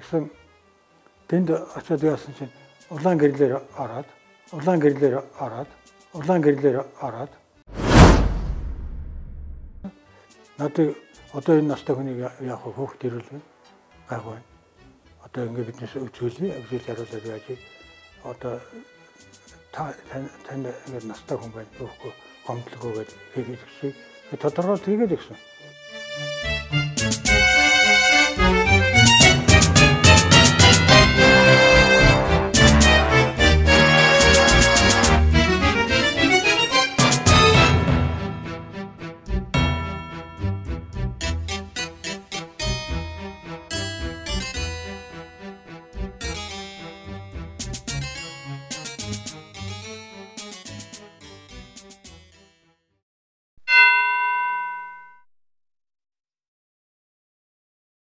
Тэгсэн тэнд очиод яасан чинь улаан гэрлээр ороод надад одоо энэ настай хүнийг яг хөөхт ирүүлвэ гайгүй. Одоо ингээд биднээс үзүүлээ харуулаад яаж одоо тань ингээд настай хүн байна өгөхгүй гомдлогоо гэж хийгээд өгсөн. Тодорхойлт хийгээд өгсөн.